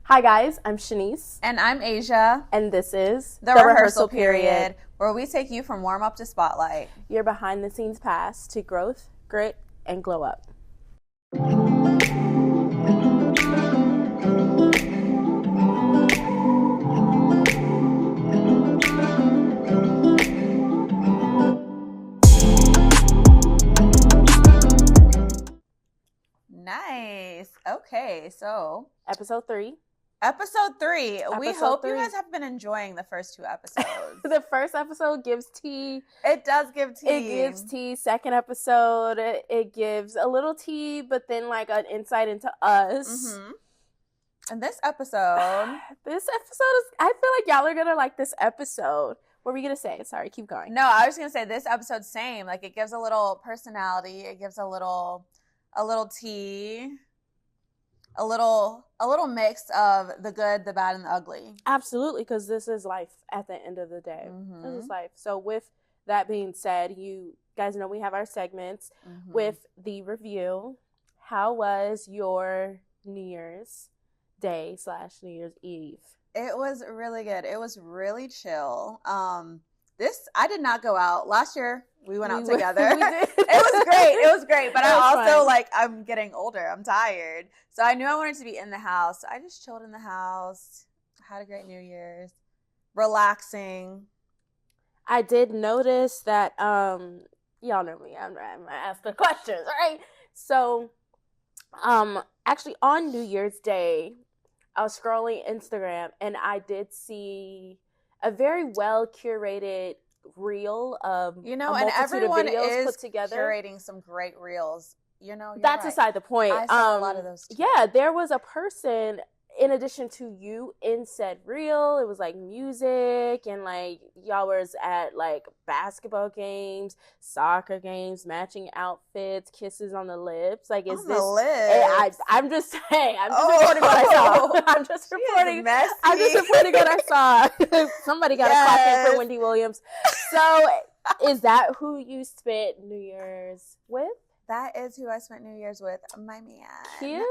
Hi guys, I'm Shanice. And I'm Asia. And this is The Rehearsal Period, where we take you from warm up to spotlight. Your behind the scenes pass to growth, grit, and glow up. Nice. Okay, so Episode 3. We hope you guys have been enjoying the first 2 episodes. The first episode gives tea. It does give tea. It gives tea. Second episode, it gives a little tea, but then like an insight into us. Mm-hmm. And this episode is, I feel like y'all are gonna like this episode. What were you gonna say? Sorry, keep going. No, I was gonna say this episode, same. Like it gives a little personality. It gives a little tea. A little mix of the good, the bad, and the ugly. Absolutely, because this is life at the end of the day. Mm-hmm. This is life. So with that being said, you guys know we have our segments with the review. How was your New Year's Day / New Year's Eve? It was really good. It was really chill. I did not go out. Last year, we went out together. We did. It was great. But I also, fun. I'm getting older. I'm tired. So I knew I wanted to be in the house. So I just chilled in the house. Had a great New Year's. Relaxing. I did notice that, y'all know me. I'm going to ask the questions, right? So, actually on New Year's Day, I was scrolling Instagram and I did see a very well curated reel of and everyone is put together. Curating some great reels. That's aside the point. I saw a lot of those too. Yeah, there was a person in addition to you in said reel. It was like music and like y'all was at like basketball games, soccer games, matching outfits, kisses on the lips. Like is on this the lips? I'm just saying. I'm just reporting what I saw. I'm just reporting what I saw. Somebody got a clock in for Wendy Williams. So is that who you spent New Year's with? That is who I spent New Year's with, my man. Cute.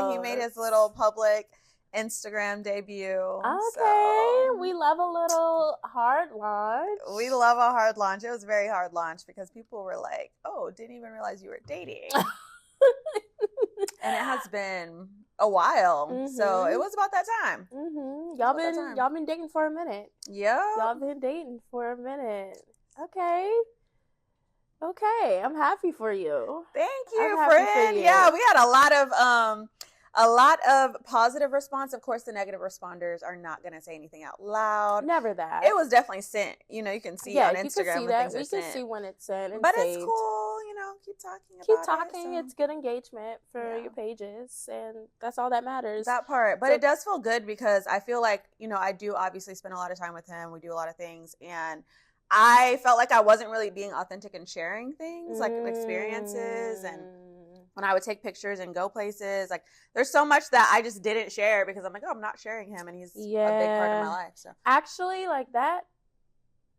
He made his little public Instagram debut. Okay, so. We love a little hard launch. We love a hard launch. It was a very hard launch because people were like, oh, didn't even realize you were dating. And it has been a while. So it was about that time. Y'all been dating for a minute. Yeah. Y'all been dating for a minute. Okay, I'm happy for you. Thank you, friend. Yeah, we had a lot of positive response. Of course, the negative responders are not going to say anything out loud. Never that. It was definitely sent. You can see on Instagram when things are sent. We can see when it's sent and but saved. It's cool. Keep talking about it. Keep talking. It's good engagement for your pages, and that's all that matters. That part. But it does feel good because I feel like, I do obviously spend a lot of time with him. We do a lot of things, and I felt like I wasn't really being authentic and sharing things, like experiences, and when I would take pictures and go places, like there's so much that I just didn't share because I'm like, oh, I'm not sharing him, and he's a big part of my life. So actually, like that,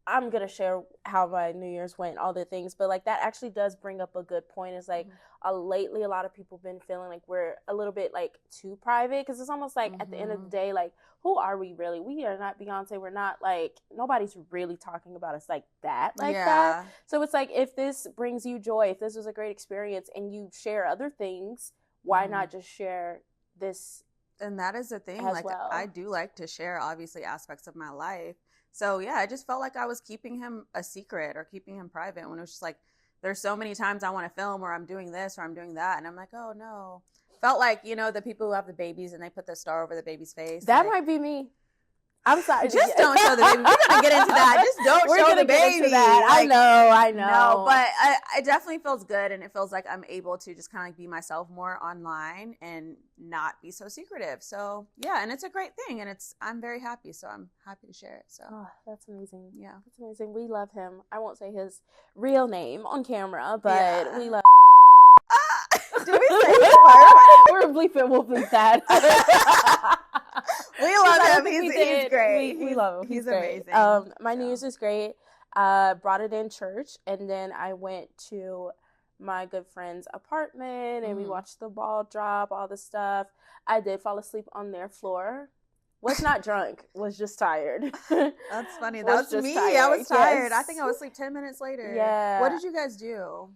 I'm gonna share how my New Year's went, all the things, but like that actually does bring up a good point. It's like lately, a lot of people been feeling like we're a little bit like too private because it's almost like at the end of the day, like who are we really? We are not Beyonce. We're not like nobody's really talking about us like that, that. So it's like if this brings you joy, if this was a great experience, and you share other things, why not just share this? And that is the thing. Like well. I do like to share obviously aspects of my life. So, yeah, I just felt like I was keeping him a secret or keeping him private when it was just like, there's so many times I want to film or I'm doing this or I'm doing that. And I'm like, oh, no. Felt like, the people who have the babies and they put the star over the baby's face. That might be me. I'm sorry. Just don't show the baby. We're going to get into that. Just don't show the baby. I know. No, but it definitely feels good. And it feels like I'm able to just kind of be myself more online and not be so secretive. So, yeah. And it's a great thing. And I'm very happy. So I'm happy to share it. So that's amazing. Yeah. That's amazing. We love him. I won't say his real name on camera, but we love Did we say it? We're bleeping. We'll bleep that. We love him. He's great. We love him. He's amazing. My New Year's is great. Brought it in church, and then I went to my good friend's apartment, and we Mm-hmm. watched the ball drop, all the stuff. I did fall asleep on their floor. Was not drunk, was just tired. That's funny. Was That's just me. tired, I was tired. I yes. think I was asleep 10 minutes later. Yeah. What did you guys do?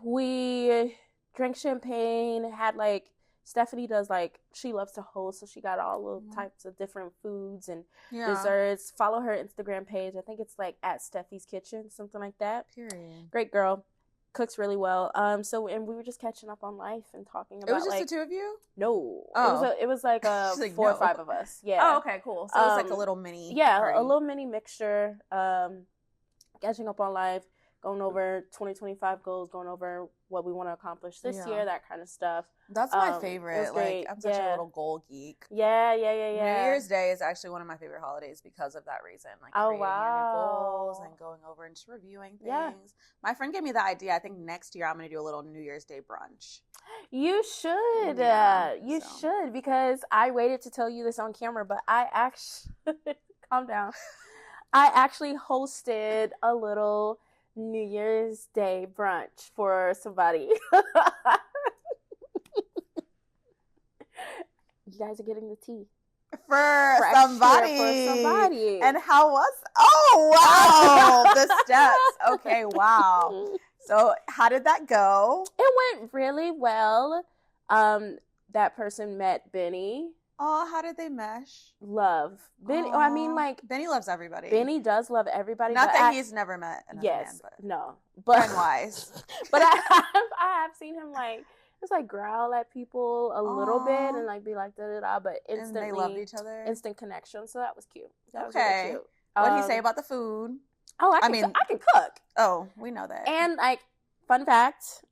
We drank champagne, had like, Stephanie does like, she loves to host, so she got all little types of different foods and desserts. Follow her Instagram page. I think it's like at Steffi's Kitchen, something like that. Period. Great girl. Cooks really well. So, and we were just catching up on life and talking about, it was just like, the two of you? No. Oh. It was like like, 4 or no. 5 of us. Yeah. Oh, okay, cool. So it was like a little mini party. A little mini mixture. Catching up on life, going over 2025 goals, going over what we want to accomplish this year, that kind of stuff. That's my favorite. Like, I'm such a little goal geek. Yeah. New Year's Day is actually one of my favorite holidays because of that reason. Like, creating your new goals and going over and just reviewing things. Yeah. My friend gave me the idea. I think next year I'm going to do a little New Year's Day brunch. You should. You should, because I waited to tell you this on camera, but I actually calm down. I actually hosted a little New Year's Day brunch for somebody. You guys are getting the tea. For somebody. For somebody. And how was... Oh, wow. The steps. Okay, wow. So how did that go? It went really well. That person met Benny. Oh, how did they mesh? Love. Benny. I mean, like, Benny loves everybody. Benny does love everybody. Not that he's never met another man, but no. But friend-wise. But I have seen him, like, just like growl at people a little bit and like be like da da da, but instantly and they loved each other. Instant connection. So that was cute. That was really cute. What did he say about the food? Oh, I can cook. Oh, we know that. And like, fun fact,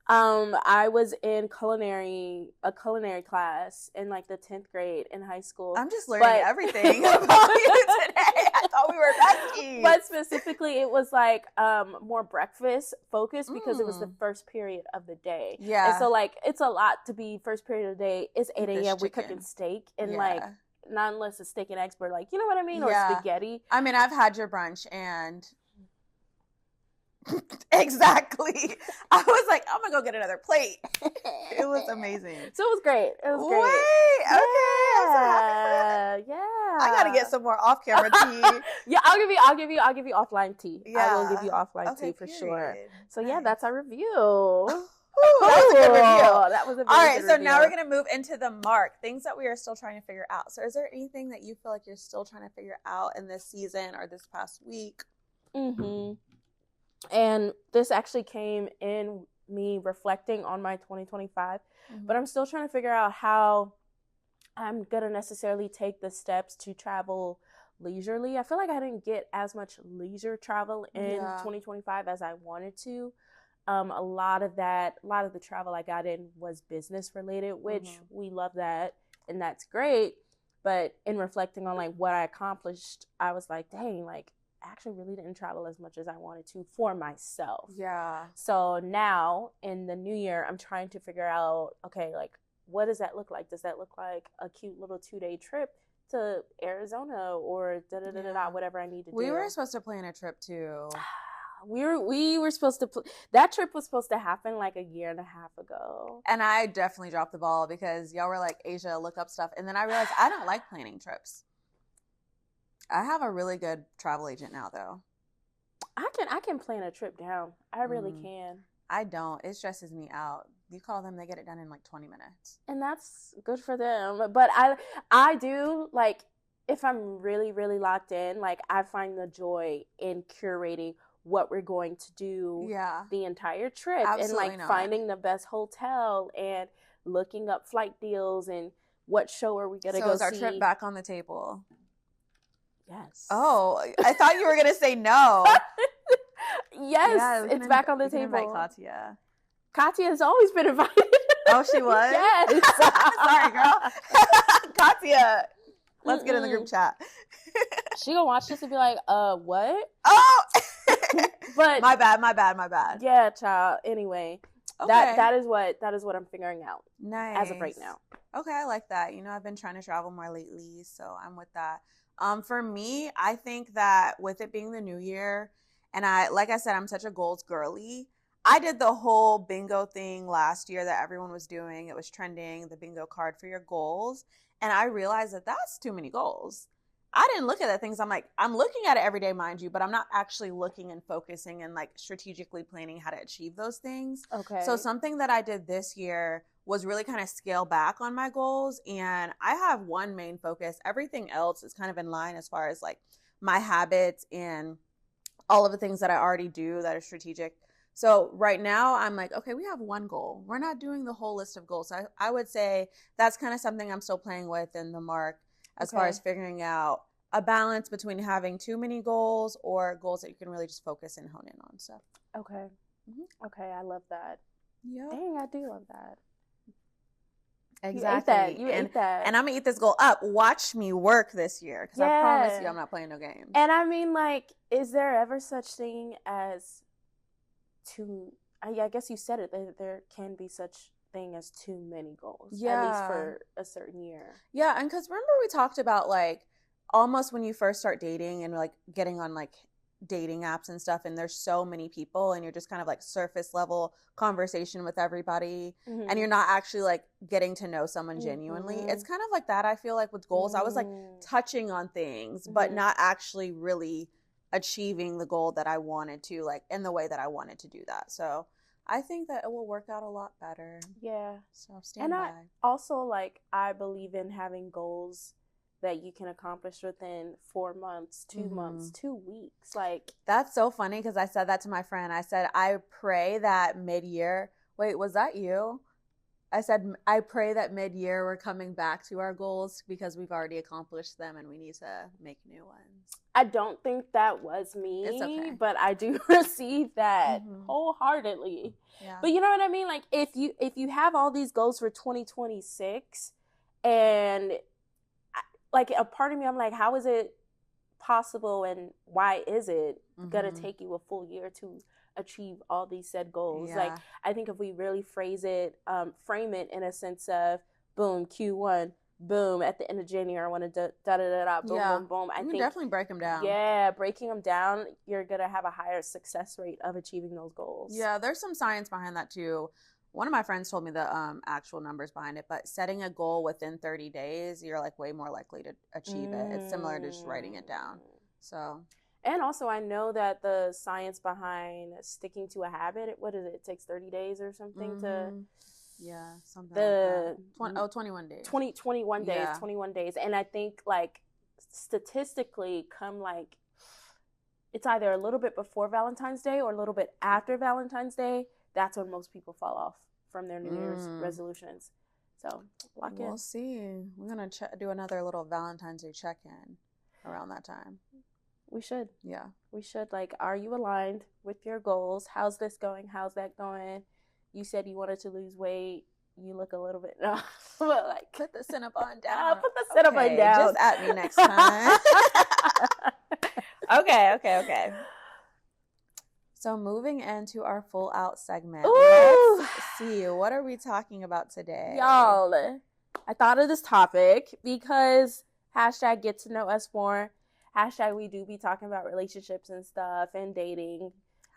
I was in a culinary class in like the 10th grade in high school. I'm just learning everything about you today. I thought we were besties. But specifically, it was like more breakfast focused because it was the first period of the day. Yeah. And so like, it's a lot to be first period of the day. It's 8 a.m. We're cooking steak and like, not unless it's steak and eggs, but like, you know what I mean? Or spaghetti. I mean, I've had your brunch and... Exactly. I was like, I'm gonna go get another plate. It was amazing. So it was great. Wait, okay. I'm so happy for that. I gotta get some more off-camera tea. Yeah, I'll give you offline tea. Yeah. I will give you offline tea for sure. So nice. Yeah, that's our review. That was a good review. That was a very All right, good so review. now we're gonna move into the mark. Things that we are still trying to figure out. So is there anything that you feel like you're still trying to figure out in this season or this past week? Mm-hmm. And this actually came in me reflecting on my 2025, but I'm still trying to figure out how I'm going to necessarily take the steps to travel leisurely. I feel like I didn't get as much leisure travel in 2025 as I wanted to. A lot of the travel I got in was business related, which we love that. And that's great. But in reflecting on like what I accomplished, I was like, dang, like, actually really didn't travel as much as I wanted to for myself. Yeah. So now in the new year, I'm trying to figure out, okay, like, what does that look like? Does that look like a cute little 2-day trip to Arizona or whatever I need to do? We were supposed to plan a trip too. We were supposed to that trip was supposed to happen like a year and a half ago. And I definitely dropped the ball because y'all were like, Asia, look up stuff. And then I realized I don't like planning trips. I have a really good travel agent now, though. I can plan a trip down. I really can. I don't. It stresses me out. You call them, they get it done in like 20 minutes. And that's good for them. But I do, like, if I'm really, really locked in, like, I find the joy in curating what we're going to do the entire trip. Absolutely. And, like, finding the best hotel and looking up flight deals and what show are we going to go see. So is our trip back on the table? Yes. Oh, I thought you were going to say no. Yes, it's back on the table. Invite Katya. Katya has always been invited. Oh, she was? Yes. Sorry, girl. Katya, let's get in the group chat. She gonna watch this and be like, what? Oh! But my bad. Yeah, child. Anyway, that is what I'm figuring out. Nice. As of right now. Okay, I like that. You know, I've been trying to travel more lately, so I'm with that. For me, I think that with it being the new year, and like I said, I'm such a goals girly. I did the whole bingo thing last year that everyone was doing. It was trending, the bingo card for your goals. And I realized that that's too many goals. I didn't look at the things. I'm like, I'm looking at it every day, mind you, but I'm not actually looking and focusing and like strategically planning how to achieve those things. Okay. So something that I did this year was really kind of scale back on my goals. And I have one main focus. Everything else is kind of in line as far as like my habits and all of the things that I already do that are strategic. So right now I'm like, okay, we have one goal. We're not doing the whole list of goals. So I would say that's kind of something I'm still playing with in the mark as far as figuring out a balance between having too many goals or goals that you can really just focus and hone in on. So, okay. Okay, I love that. Yeah. Dang, I do love that. Exactly. You ate that. And I'm going to eat this goal up. Watch me work this year because I promise you I'm not playing no games. And I mean, like, is there ever such thing as I guess you said it, there can be such thing as too many goals, at least for a certain year. Yeah, and because remember we talked about like almost when you first start dating and like getting on like dating apps and stuff, and there's so many people and you're just kind of like surface level conversation with everybody, and you're not actually like getting to know someone genuinely. It's kind of like that. I feel like with goals, I was like touching on things, but not actually really achieving the goal that I wanted to, like in the way that I wanted to do that. So I think that it will work out a lot better. Yeah. So stand by. I also like, I believe in having goals that you can accomplish within 4 months, 2 months, 2 weeks. Like, that's so funny because I said that to my friend. I said, I pray that mid-year, wait, was that you? I said, I pray that mid-year we're coming back to our goals because we've already accomplished them and we need to make new ones. I don't think that was me, it's okay. But I do receive that wholeheartedly. Yeah. But you know what I mean? Like, if you have all these goals for 2026 and like a part of me, I'm like, how is it possible and why is it going to take you a full year to achieve all these said goals? Yeah. Like, I think if we really frame it in a sense of boom, Q1, boom, at the end of January, I want to boom, boom, boom. I think definitely break them down. Yeah, breaking them down, you're going to have a higher success rate of achieving those goals. Yeah, there's some science behind that too. One of my friends told me the actual numbers behind it, but setting a goal within 30 days, you're like way more likely to achieve it. It's similar to just writing it down. So, and also I know that the science behind sticking to a habit, what is it? It takes 30 days or something to... Yeah, something like that. 21 days. 21 days, 21 days. And I think, like, statistically, come, like, it's either a little bit before Valentine's Day or a little bit after Valentine's Day. That's when most people fall off from their New Year's resolutions. So, lock in. We'll see. We're going to do another little Valentine's Day check-in around that time. We should. Yeah. We should. Like, are you aligned with your goals? How's this going? How's that going? You said you wanted to lose weight. You look a little bit but like, put the Cinnabon down. Put the Cinnabon down. Just at me next time. Okay. So moving into our full out segment. Ooh. Let's see. What are we talking about today? Y'all, I thought of this topic because hashtag get to know us more. Hashtag we do be talking about relationships and stuff and dating.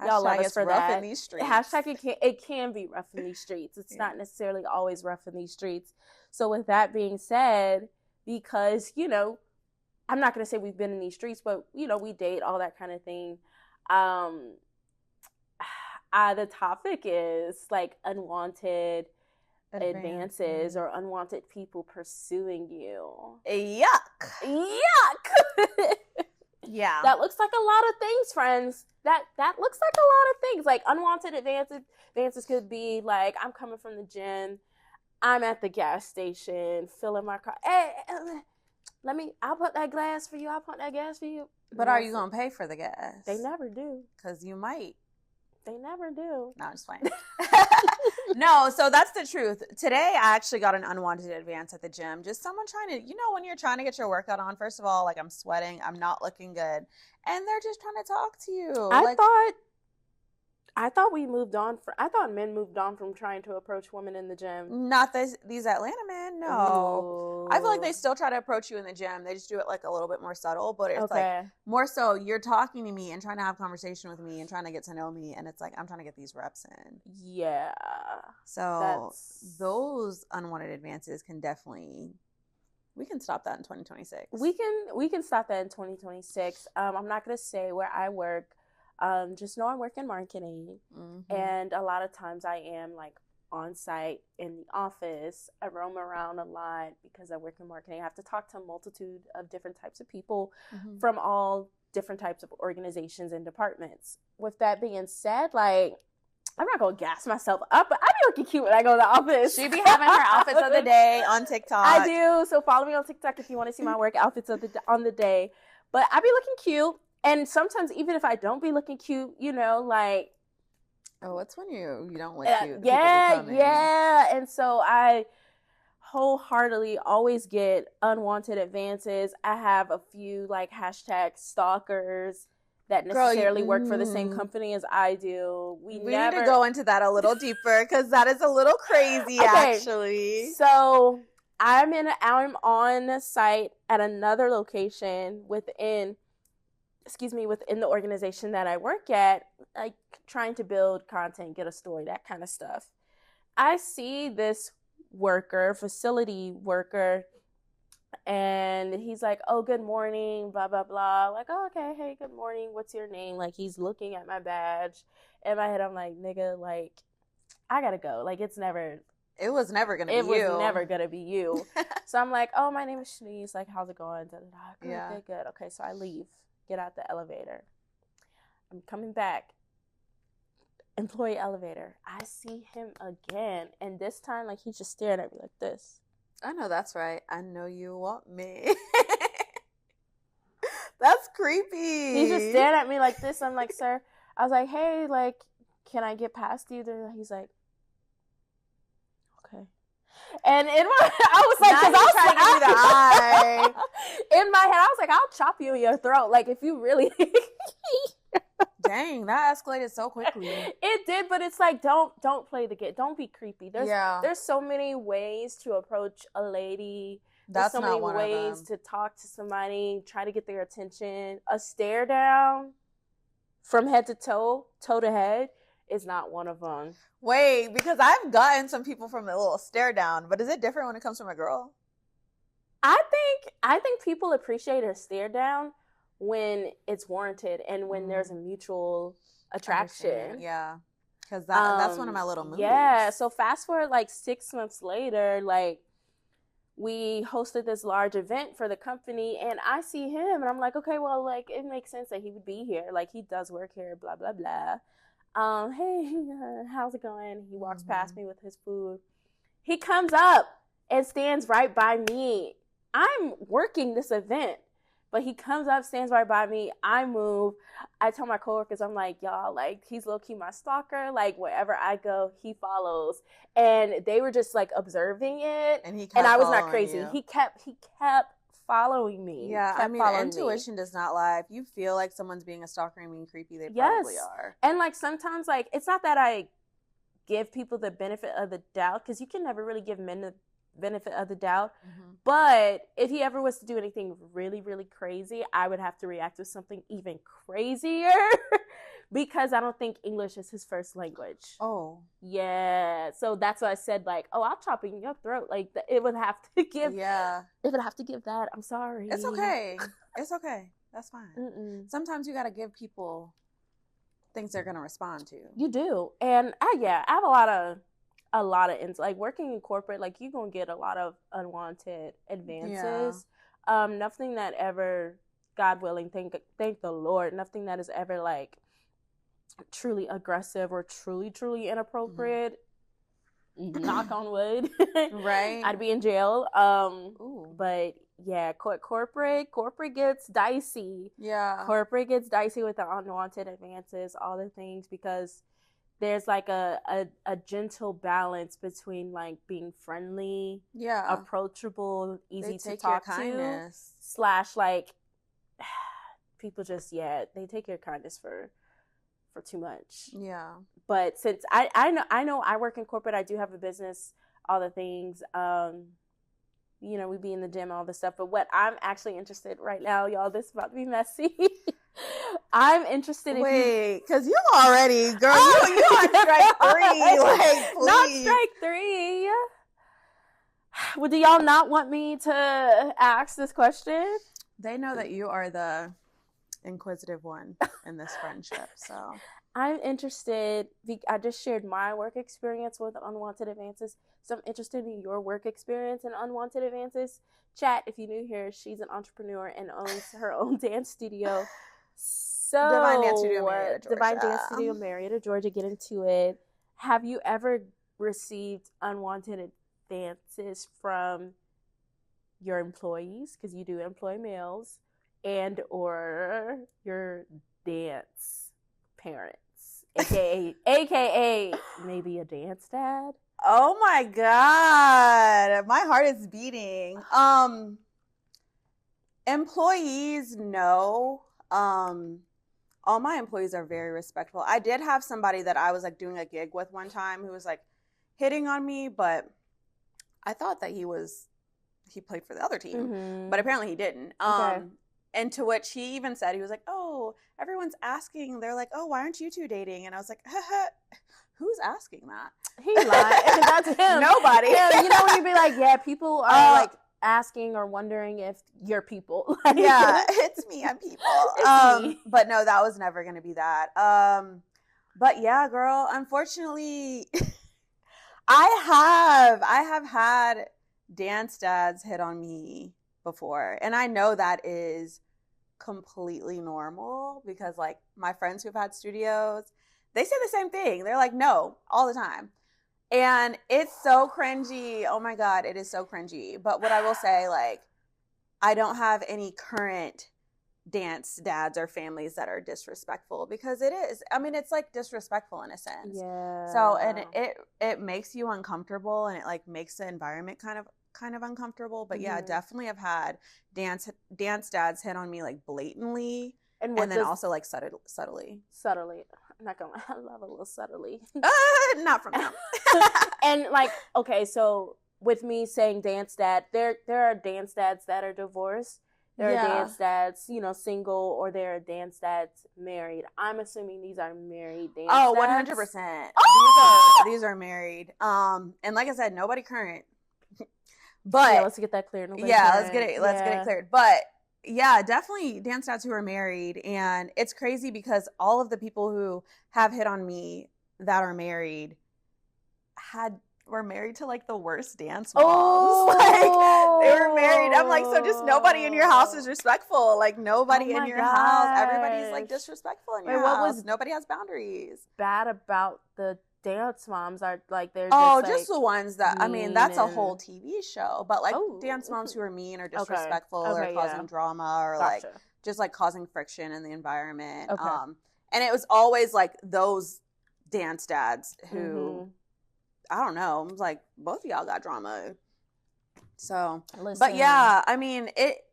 Y'all love us for that. In these streets. Hashtag it can be rough in these streets. It's not necessarily always rough in these streets. So with that being said, because, you know, I'm not going to say we've been in these streets, but, you know, we date, all that kind of thing. The topic is like unwanted advances or unwanted people pursuing you. Yuck. Yeah. That looks like a lot of things, friends. That looks like a lot of things. Like unwanted advances could be like, I'm coming from the gym. I'm at the gas station, filling my car. Hey, I'll put that gas for you. I'll put that gas for you. But are you going to pay for the gas? They never do. Because you might. They never do. No, I'm just playing. No, so that's the truth. Today, I actually got an unwanted advance at the gym. Just someone trying to, when you're trying to get your workout on, first of all, like I'm sweating, I'm not looking good. And they're just trying to talk to you. I thought we moved on. I thought men moved on from trying to approach women in the gym. Not these Atlanta men, no. Ooh. I feel like they still try to approach you in the gym. They just do it like a little bit more subtle, but it's like more so you're talking to me and trying to have conversation with me and trying to get to know me, and it's like I'm trying to get these reps in. Yeah. So those unwanted advances can definitely, we can stop that in 2026. We can stop that in 2026. I'm not gonna say where I work. Just know I work in marketing, and a lot of times I am like on site in the office. I roam around a lot because I work in marketing. I have to talk to a multitude of different types of people from all different types of organizations and departments. With that being said, like, I'm not gonna gas myself up, but I be looking cute when I go to the office. She be having her outfits of the day on TikTok. I do. So follow me on TikTok if you want to see my work outfits on the day. But I be looking cute, and sometimes even if I don't be looking cute, you know, like, oh, it's when you don't look cute. Yeah. And so I wholeheartedly always get unwanted advances. I have a few like hashtag stalkers that necessarily work for the same company as I do. We need to go into that a little deeper because that is a little crazy, actually. So I'm on site at another location within the organization that I work at, like trying to build content, get a story, that kind of stuff. I see this facility worker, and he's like, oh, good morning, blah, blah, blah. Like, oh, okay, hey, good morning. What's your name? Like, he's looking at my badge. In my head, I'm like, nigga, like, I gotta go. Like, it was never going to be you. So I'm like, oh, my name is Shanice. Like, how's it going? Good. Okay, so I leave. Get out the elevator. I'm coming back. Employee elevator. I see him again. And this time, like, he's just staring at me like this. I know that's right. I know you want me. That's creepy. He's just staring at me like this. I'm like, sir. I was like, hey, like, can I get past you? He's like, okay. And in my, I was like, because I was trying to give you the eye. In my head, I was like, I'll chop you in your throat. Like, if you really. Dang, that escalated so quickly. It did, but it's like, don't play the game. Don't be creepy. There's so many ways to approach a lady. There's so many ways to talk to somebody, try to get their attention. A stare down from head to toe to head is not one of them. Wait, because I've gotten some people from a little stare down, but is it different when it comes from a girl? I think people appreciate a stare down when it's warranted and when there's a mutual attraction. Yeah, because that's one of my little moves. Yeah, so fast forward like 6 months later, like, we hosted this large event for the company, and I see him, and I'm like, okay, well, like, it makes sense that he would be here. Like, he does work here, blah, blah, blah. Hey, how's it going? He walks past me with his food. He comes up and stands right by me. I'm working this event, but he comes up, stands right by me. I move. I tell my coworkers, I'm like, y'all, like, he's low-key my stalker. Like, wherever I go, he follows. And they were just, like, observing it. And I was not crazy. He kept following me. Yeah, I mean, intuition does not lie. If you feel like someone's being a stalker and being creepy, they probably are. And, like, sometimes, like, it's not that I give people the benefit of the doubt, because you can never really give men the benefit of the doubt. But if he ever was to do anything really, really crazy, I would have to react with something even crazier because I don't think English is his first language. Oh. Yeah. So that's why I said, like, oh, I'll chop in your throat. Like, it would have to give. Yeah. It would have to give that. I'm sorry. It's okay. It's okay. That's fine. Sometimes you got to give people things they're going to respond to. You do. And I have a lot of like, working in corporate, like, you're gonna get a lot of unwanted advances. Nothing that ever, God willing, thank the Lord, nothing that is ever like truly aggressive or truly inappropriate. Knock on wood. Right. I'd be in jail. But yeah, corporate gets dicey. Yeah. Corporate gets dicey with the unwanted advances, all the things, because there's like a gentle balance between like being friendly, approachable, easy to talk to, / like people just they take your kindness for too much. Yeah. But since I know I work in corporate, I do have a business, all the things. you know, we be in the gym, all this stuff. But what I'm actually interested right now, y'all, this is about to be messy. I'm interested. Wait, because you already, girl, you on strike 3. Like, please. Not strike 3. Well, do y'all not want me to ask this question? They know that you are the inquisitive one in this friendship, so. I'm interested. I just shared my work experience with Unwanted Advances, so I'm interested in your work experience in Unwanted Advances. Chat, if you're new here, she's an entrepreneur and owns her own dance studio. So Divine Dance Studio, Marietta, Georgia. Divine Dance Studio, Marietta, Georgia. Get into it. Have you ever received unwanted advances from your employees, because you do employ males, and or your dance parents, aka maybe a dance dad? Oh my God, my heart is beating. Employees, no. All my employees are very respectful. I did have somebody that I was like doing a gig with one time who was like hitting on me, but I thought that he played for the other team, but apparently he didn't. Okay. And to which he even said, he was like, oh, everyone's asking. They're like, oh, why aren't you two dating? And I was like, who's asking that? He lied. That's him. Nobody. Yeah, you know when you be like, yeah, people are like asking or wondering if you're people. Like, yeah, it's me. I'm people. It's me. But no, that was never going to be that. But yeah, girl, unfortunately, I have had dance dads hit on me before. And I know that is completely normal because like my friends who've had studios, they say the same thing. They're like, no, all the time. And it's so cringy. Oh my God, it is so cringy. But what I will say, like, I don't have any current dance dads or families that are disrespectful, because it is. I mean, it's like disrespectful in a sense. Yeah. So, and it makes you uncomfortable, and it like makes the environment kind of uncomfortable. But yeah, definitely have had dance dads hit on me like blatantly, and then also like subtly. I'm not gonna lie, I love a little subtly. Not from them. And like, okay, so with me saying dance dad, there are dance dads that are divorced. There are dance dads, you know, single, or there are dance dads married. I'm assuming these are married dance dads. 100%. Oh! These are married. And like I said, nobody current. But yeah, let's get that cleared. Let's get it cleared. But yeah, definitely dance dads who are married. And it's crazy because all of the people who have hit on me that are married were married to like the worst dance moms. Oh. Like they were married. I'm like, so just nobody in your house is respectful. Like nobody in your house. Everybody's like disrespectful in your house. Nobody has boundaries. Bad about the dance moms are like they're just the ones that I mean that's a whole TV show, but like dance moms who are mean or disrespectful or causing drama or like just like causing friction in the environment. And it was always like those dance dads who I don't know, I was like, both of y'all got drama. So but yeah, I mean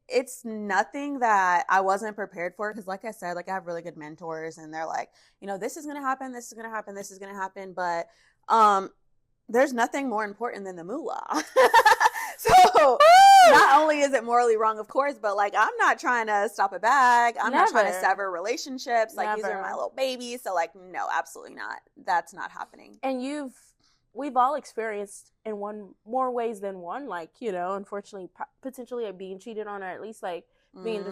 it's nothing that I wasn't prepared for, because like I said, like I have really good mentors and they're like, you know, this is going to happen, this is going to happen, this is going to happen. But there's nothing more important than the moolah. So not only is it morally wrong, of course, but like I'm not trying to stop a bag. I'm not trying to sever relationships. Like these are my little babies. So like, no, absolutely not. That's not happening. And we've all experienced in more ways than one, like, you know, unfortunately, potentially being cheated on, or at least like being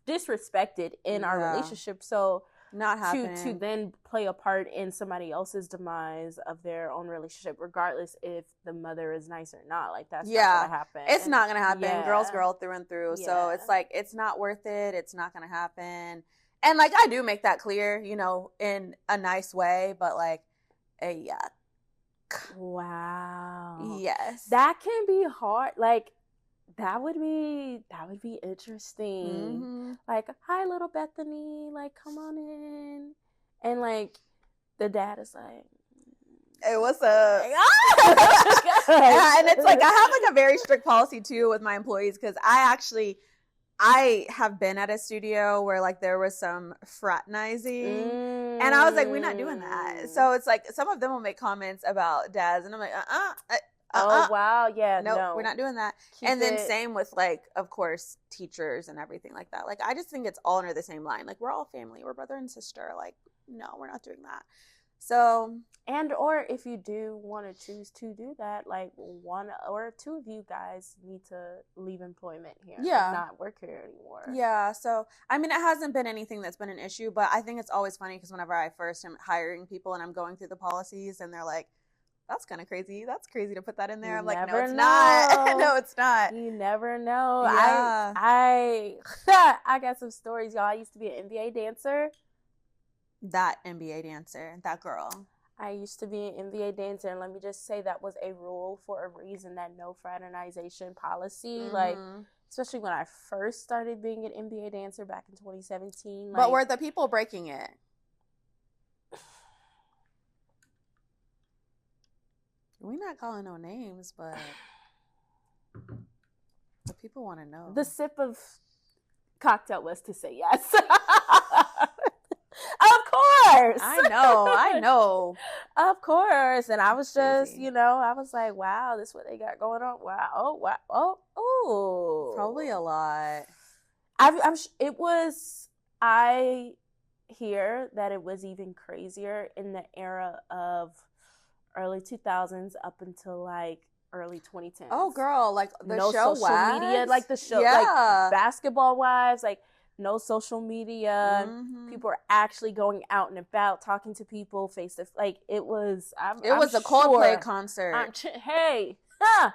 disrespected in our relationship. So not happening. To then play a part in somebody else's demise of their own relationship, regardless if the mother is nice or not, like that's not gonna happen. It's not gonna happen. Girl's girl through and through. So it's like, it's not worth it. It's not gonna happen. And like I do make that clear, you know, in a nice way, but like wow. Yes. That can be hard. Like that would be interesting. Like, hi little Bethany, like come on in. And like the dad is like, hey, what's up? And it's like I have like a very strict policy too with my employees, because I have been at a studio where like there was some fraternizing, and I was like, we're not doing that. So it's like some of them will make comments about dads, and I'm like, Oh, wow. Yeah, nope, no. we're not doing that. Keep and then it- same with, like, of course, teachers and everything like that. Like, I just think it's all under the same line. Like, we're all family. We're brother and sister. Like, no, we're not doing that. So, and or if you do want to choose to do that, like, one or two of you guys need to leave employment here. Yeah. Like, not work here anymore. yeah. So, I mean, it hasn't been anything that's been an issue, but I think it's always funny because whenever I first am hiring people and I'm going through the policies and they're like, that's kind of crazy. That's crazy to put that in there. You I'm like, no, never it's not. know. No, it's not. You never know. Yeah. I got some stories, y'all. I used to be an NBA dancer. That NBA dancer, that girl. I used to be an NBA dancer, and let me just say that was a rule for a reason, that no fraternization policy. Like, especially when I first started being an NBA dancer back in 2017. But were the people breaking it? We're not calling no names, but the people want to know. The sip of cocktail was to say yes. Of course. I know. Of course. And I was just, Crazy. I was like, wow, this is what they got going on. Wow. Oh, wow. Oh. Probably a lot. I hear that it was even crazier in the era of early 2000s up until like early 2010s. Oh, girl, like the no show social Wives? media, like the show, Yeah. like Basketball Wives, like no social media. Mhm. People are actually going out and about, talking to people face to face. Like it was. It was a Coldplay concert. Hey, huh.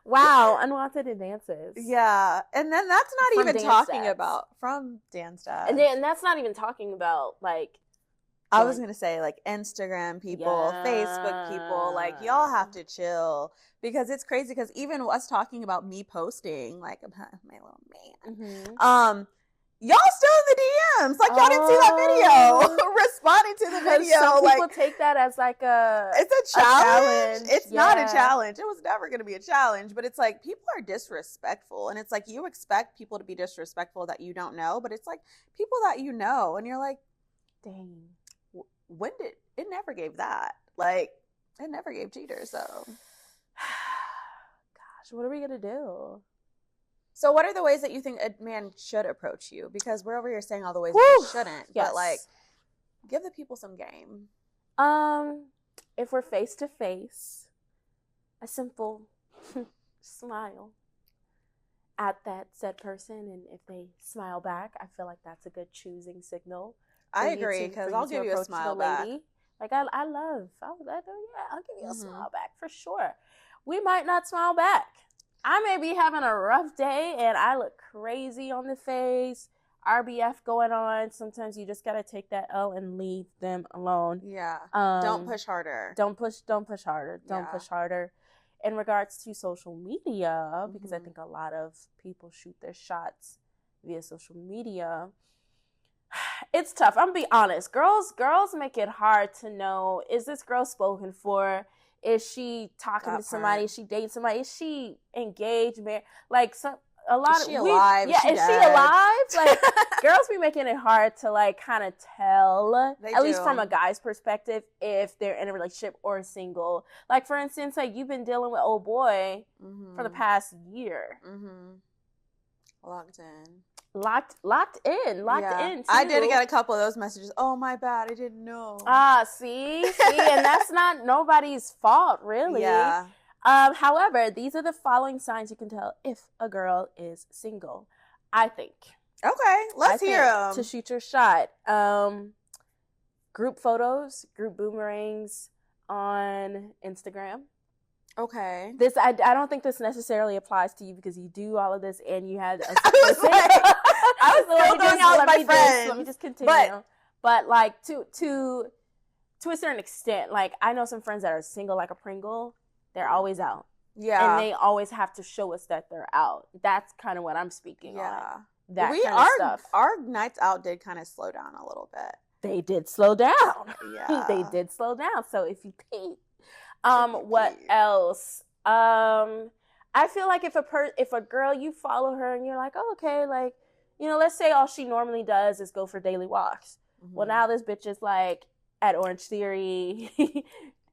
Wow, unwanted advances. Yeah, and then that's not From even dance talking stats. about from dance stats. And that's not even talking about like. I was gonna say like Instagram people, Facebook people, like y'all have to chill because it's crazy. Because even us talking about me posting, like my little man, y'all still in the DMs, like y'all didn't see that video, responding to the video. Some like people take that as like it's a challenge. It's not a Yeah. challenge. It was never gonna be a challenge. But it's like people are disrespectful, and it's like you expect people to be disrespectful that you don't know, but it's like people that you know, and you're like, dang. When did it never gave that? Like it never gave cheaters. So, Gosh, what are we gonna do? so what are the ways that you think a man should approach you? Because we're over here saying all the ways that he shouldn't, Yes. but like, give the people some game. If we're face to face, a simple smile at that said person, and if they smile back, I feel like that's a good choosing signal. I agree, because I'll give you a smile back. Like I'll give you a smile back for sure. We might not smile back. I may be having a rough day and I look crazy on the face, RBF going on. Sometimes you just gotta take that L and leave them alone. Yeah. Don't push harder. Don't push harder. Don't Yeah. push harder. In regards to social media, because I think a lot of people shoot their shots via social media. It's tough. I'm gonna be honest. Girls make it hard to know, is this girl spoken for? Is she talking to somebody? Is she dating somebody? Is she engaged? Like Is she alive? Yeah, is she alive? Like girls be making it hard to like kind of tell, at least from a guy's perspective, if they're in a relationship or single. Like for instance, like you've been dealing with old boy for the past year. Locked in. Locked in. Too. I did get a couple of those messages. Oh, my bad. I didn't know. See, and that's not nobody's fault, really. Yeah. However, these are the following signs you can tell if a girl is single, I think. Okay, let's hear them. To shoot your shot. Group photos, group boomerangs on Instagram. Okay. This I don't think this necessarily applies to you because you do all of this and you had. I was still going out with my friends. Let me just continue. But like to a certain extent, like I know some friends that are single like a Pringle. They're always out. Yeah. And they always have to show us that they're out. That's kind of what I'm speaking on. That kind of stuff. Our nights out did kind of slow down a little bit. They did slow down. Yeah. They did slow down. So if you pay. What else? I feel like if a girl, you follow her and you're like, oh, okay, like, let's say all she normally does is go for daily walks. Well, now this bitch is like at Orange Theory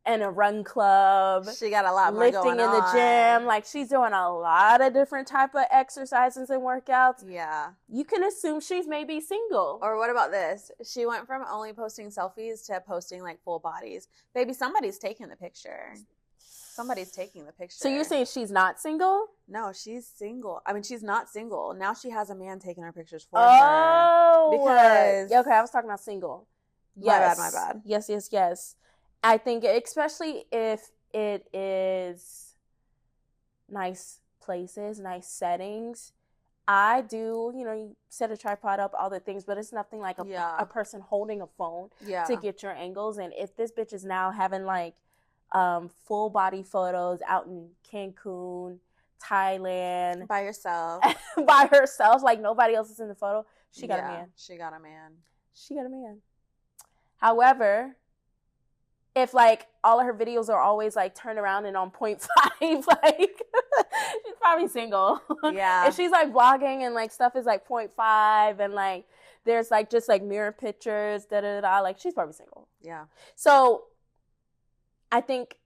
and a run club. She got a lot more lifting going in the on. gym. Like, she's doing a lot of different type of exercises and workouts. Yeah. You can assume she's maybe single. Or what about this? She went from only posting selfies to posting like full bodies. Baby, somebody's taking the picture. Somebody's taking the picture. So you're saying she's not single? No, she's single. I mean, she's not single. Now she has a man taking her pictures for her. Because... Okay, I was talking about single. Yes. My bad. Yes. I think especially if it is nice places, nice settings. I do, you set a tripod up, all the things, but it's nothing like a person holding a phone to get your angles. And if this bitch is now having like full body photos out in Cancun, Thailand, by herself, like nobody else is in the photo, she got a man. She got a man. However, if like all of her videos are always like turned around and on 0.5, like she's probably single. Yeah. If she's like vlogging and like stuff is like 0.5 and like there's like just like mirror pictures, like she's probably single. Yeah. So I think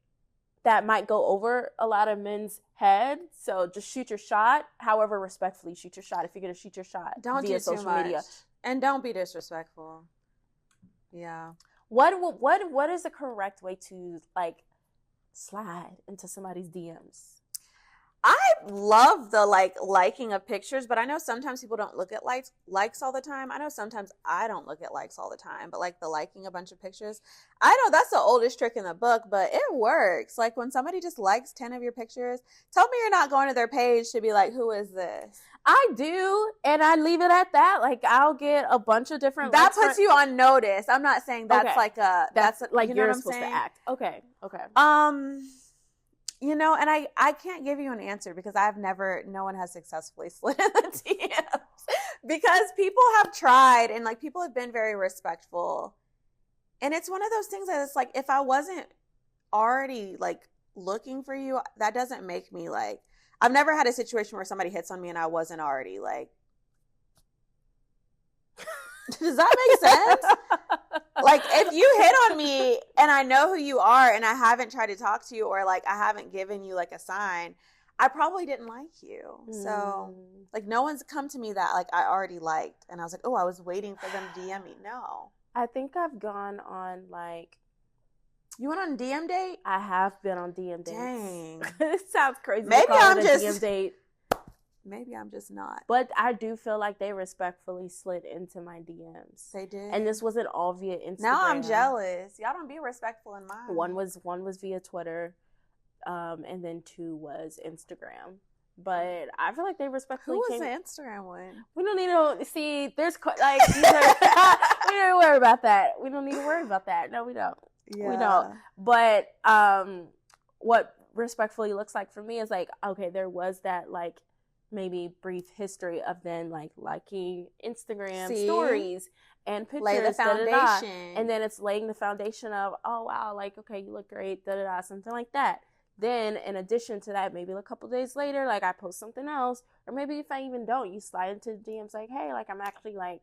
that might go over a lot of men's heads. So just shoot your shot. However, respectfully shoot your shot. If you're gonna shoot your shot, don't via do social too much. media, and don't be disrespectful. Yeah. What is the correct way to like slide into somebody's DMs? I love the liking of pictures, but I know sometimes people don't look at likes all the time. I know sometimes I don't look at likes all the time, but like the liking a bunch of pictures, I know that's the oldest trick in the book, but it works. Like when somebody just likes 10 of your pictures, tell me you're not going to their page to be like, who is this? I do, and I leave it at that. Like I'll get a bunch of different. That puts you on notice. I'm not saying that's okay. like that's like you know you're what I'm supposed saying? to act. Okay. And I can't give you an answer because no one has successfully slid in the DMs because people have tried and like people have been very respectful. And it's one of those things that it's like, if I wasn't already like looking for you, that doesn't make me like, I've never had a situation where somebody hits on me and I wasn't already like, does that make sense? Like if you hit on me and I know who you are and I haven't tried to talk to you or like I haven't given you like a sign, I probably didn't like you. So like no one's come to me that like I already liked and I was like, oh, I was waiting for them to DM me. No. I think I've gone on like. You went on a DM date? I have been on DM dates. Dang. It sounds crazy. Maybe I'm just DM date. Maybe I'm just not. But I do feel like they respectfully slid into my DMs. They did. And this wasn't all via Instagram. Now I'm jealous. Y'all don't be respectful in mine. One was via Twitter, and then 2 was Instagram. But I feel like they respectfully Who was the Instagram one? We don't need to see. There's like we don't worry about that. We don't need to worry about that. No, we don't. Yeah. We don't. But what respectfully looks like for me is like, okay, there was that like maybe brief history of then like liking Instagram stories and pictures. Lay the foundation. And then it's laying the foundation of, oh wow, like okay, you look great, something like that. Then in addition to that, maybe a couple days later, like I post something else, or maybe if I even don't, you slide into the DMs like, hey, like I'm actually like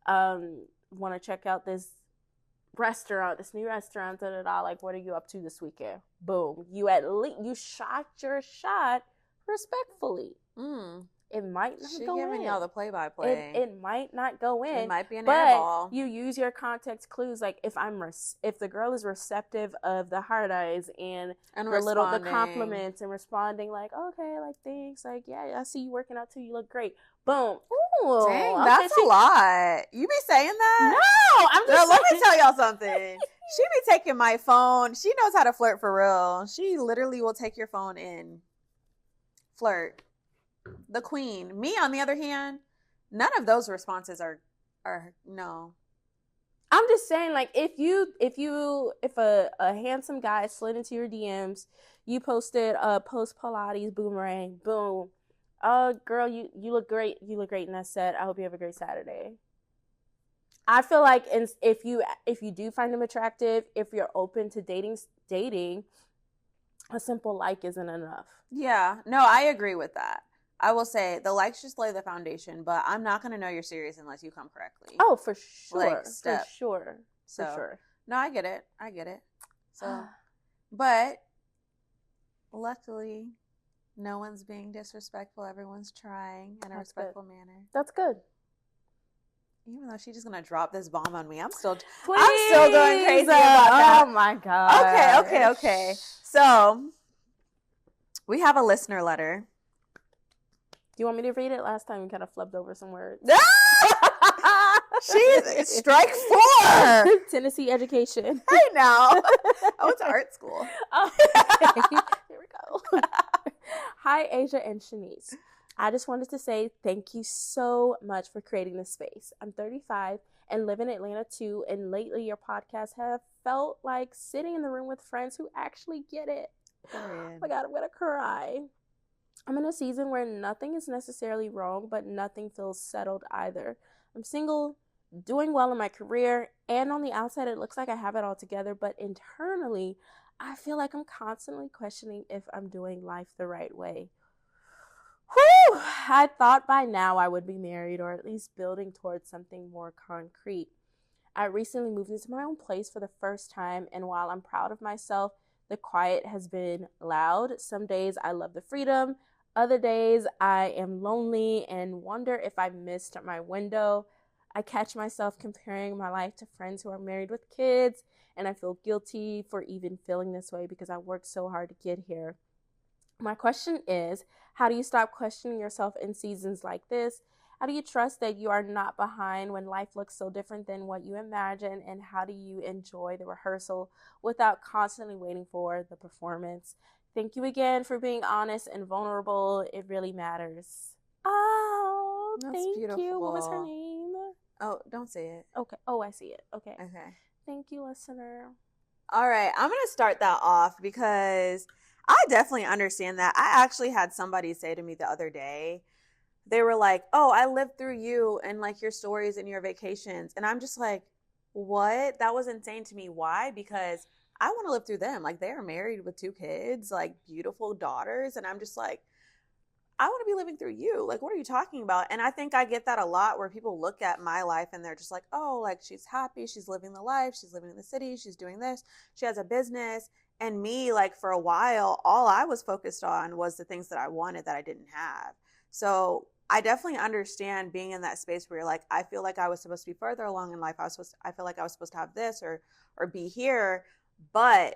want to check out this new restaurant, like what are you up to this weekend? Boom. You shot your shot respectfully. It might not go in. She's giving y'all the play-by-play. It might not go in. It might be an airball. You use your context clues. Like if the girl is receptive of the heart eyes and the compliments and responding like, okay, like thanks, like yeah, I see you working out too. You look great. Boom. Ooh, dang, that's a lot. You be saying that? No, I'm just. Let me tell y'all something. She be taking my phone. She knows how to flirt for real. She literally will take your phone and flirt. The queen. Me, on the other hand, none of those responses are no. I'm just saying, like, if a handsome guy slid into your DMs, you posted a post Pilates boomerang, boom. Oh, girl, you look great. You look great in that set. I hope you have a great Saturday. I feel like if you do find him attractive, if you're open to dating, a simple like isn't enough. Yeah, no, I agree with that. I will say the likes just lay the foundation, but I'm not going to know you're serious unless you come correctly. Oh, for sure. For sure. No, I get it. So But luckily, no one's being disrespectful. Everyone's trying in a respectful manner. That's good. Even though she's just gonna drop this bomb on me, I'm still going crazy about that. Oh my god. Okay. So we have a listener letter. Do you want me to read it? Last time we kind of flubbed over some words. She's strike 4. Tennessee education. Hey now. I went to art school. Okay. Here we go. Hi, Asia and Shanice. I just wanted to say thank you so much for creating this space. I'm 35 and live in Atlanta too, and lately your podcasts have felt like sitting in the room with friends who actually get it. Oh my God, I'm going to cry. I'm in a season where nothing is necessarily wrong, but nothing feels settled either. I'm single, doing well in my career, and on the outside it looks like I have it all together, but internally I feel like I'm constantly questioning if I'm doing life the right way. Whew! I thought by now I would be married or at least building towards something more concrete. I recently moved into my own place for the first time, and while I'm proud of myself, the quiet has been loud. Some days I love the freedom. Other days I am lonely and wonder if I missed my window. I catch myself comparing my life to friends who are married with kids, and I feel guilty for even feeling this way because I worked so hard to get here. My question is, how do you stop questioning yourself in seasons like this? How do you trust that you are not behind when life looks so different than what you imagine? And how do you enjoy the rehearsal without constantly waiting for the performance? Thank you again for being honest and vulnerable. It really matters. Oh, that's thank beautiful. you. What was her name? Oh, don't say it. Okay. Oh, I see it. Okay. Okay. Thank you, listener. All right. I'm going to start that off because I definitely understand that. I actually had somebody say to me the other day, they were like, oh, I lived through you and like your stories and your vacations. And I'm just like, what? That was insane to me. Why? Because I want to live through them. Like they are married with 2 kids, like beautiful daughters. And I'm just like, I want to be living through you. Like, what are you talking about? And I think I get that a lot where people look at my life and they're just like, oh, like she's happy. She's living the life. She's living in the city. She's doing this. She has a business. And me, like for a while, all I was focused on was the things that I wanted that I didn't have. So I definitely understand being in that space where you're like, I feel like I was supposed to be further along in life. I feel like I was supposed to have this or be here, but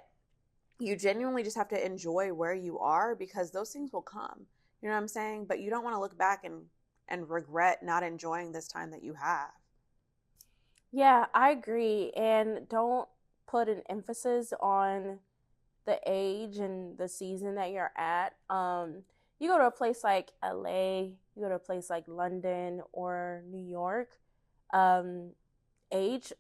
you genuinely just have to enjoy where you are because those things will come. You know what I'm saying? But you don't want to look back and regret not enjoying this time that you have. Yeah, I agree. And don't put an emphasis on the age and the season that you're at. You go to a place like LA, you go to a place like London or New York, age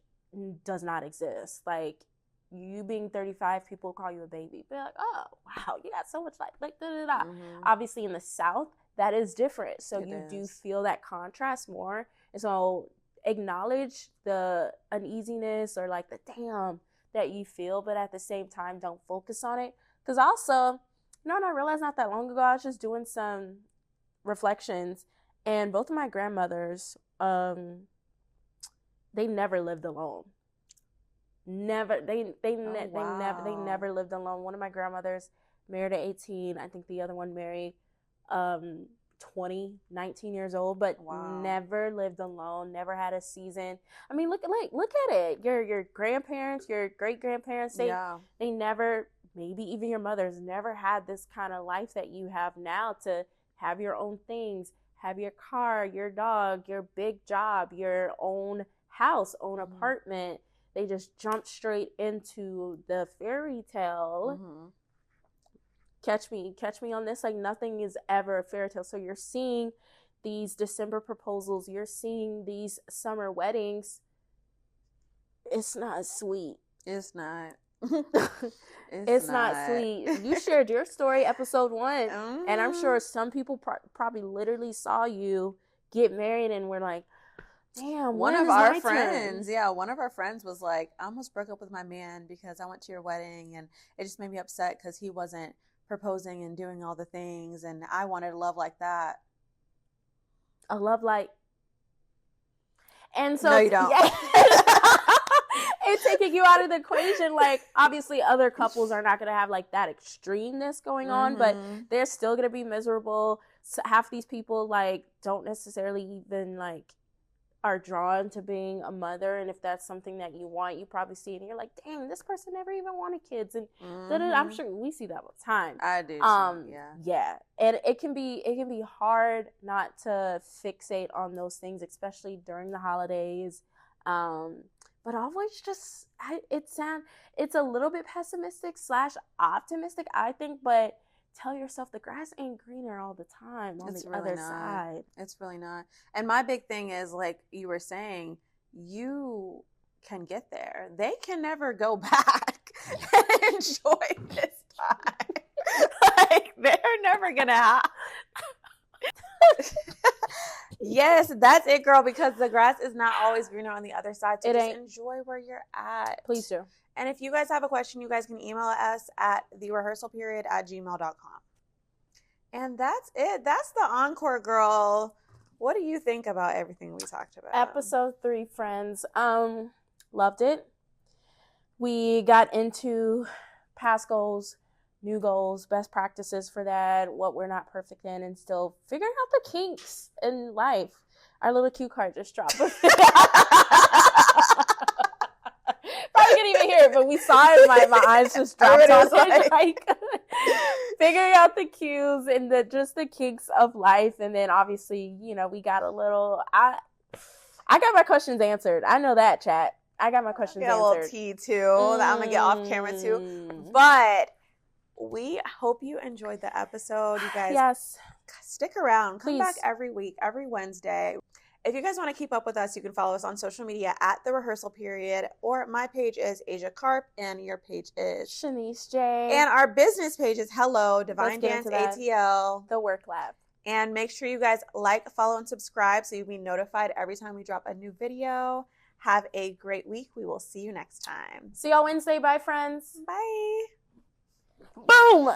does not exist. Like you being 35, people call you a baby. They're like, oh, wow, you got so much life. Like, da-da-da. Mm-hmm. Obviously in the South, that is different. So It you is. do feel that contrast more. And so acknowledge the uneasiness or like the damn that you feel, but at the same time, don't focus on it. Because also, you know what I realized not that long ago? I was just doing some reflections, and both of my grandmothers, they never lived alone. Never. They never lived alone. One of my grandmothers married at 18. I think the other one married 19 years old, but never lived alone, never had a season. I mean, look at it. Your grandparents, your great grandparents, they never, maybe even your mothers never had this kind of life that you have now, to have your own things, have your car, your dog, your big job, your own house, own apartment. They just jumped straight into the fairy tale. Mm-hmm. Catch me on this. Like nothing is ever a fairy tale. So you're seeing these December proposals, you're seeing these summer weddings. It's not sweet. It's not. It's not sweet. You shared your story, episode 1, and I'm sure some people probably literally saw you get married and were like, damn, one of our friends was like, I almost broke up with my man because I went to your wedding and it just made me upset because he wasn't proposing and doing all the things, and I wanted a love like that. A love like, and so no, you don't. Yeah. and taking you out of the equation. Like, obviously other couples are not going to have like that extremeness going on, but they're still going to be miserable. So half these people like don't necessarily even like are drawn to being a mother, and if that's something that you want, you probably see it and you're like, dang, this person never even wanted kids, and I'm sure we see that all the time. I do yeah, and it can be hard not to fixate on those things, especially during the holidays, but always just it's a little bit pessimistic / optimistic, I think, but tell yourself the grass ain't greener all the time on the other side. It's really not. And my big thing is, like you were saying, you can get there. They can never go back and enjoy this time. Like, they're never gonna have. Yes, that's it, girl, because the grass is not always greener on the other side. So just enjoy where you're at. Please do. And if you guys have a question, you guys can email us at therehearsalperiod@gmail.com. And that's it. That's the encore, girl. What do you think about everything we talked about? Episode 3, friends. Loved it. We got into past goals, new goals, best practices for that, what we're not perfect in, and still figuring out the kinks in life. Our little cue card just dropped. Probably couldn't even hear it, but we saw it. My eyes just dropped on it. Like, figuring out the cues and the kinks of life, and then obviously, we got a little. I got my questions answered. I know that, chat. I got my questions answered. A little tea too. That I'm gonna get off camera too. But we hope you enjoyed the episode, you guys. Yes. Stick around. Come Please. Back every week, every Wednesday. If you guys want to keep up with us, you can follow us on social media at The Rehearsal Period, or my page is Asia Carp, and your page is Shanice J. And our business page is Hello Divine Dance ATL, The Work Lab. And make sure you guys like, follow, and subscribe so you'll be notified every time we drop a new video. Have a great week. We will see you next time. See y'all Wednesday. Bye, friends. Bye. Boom.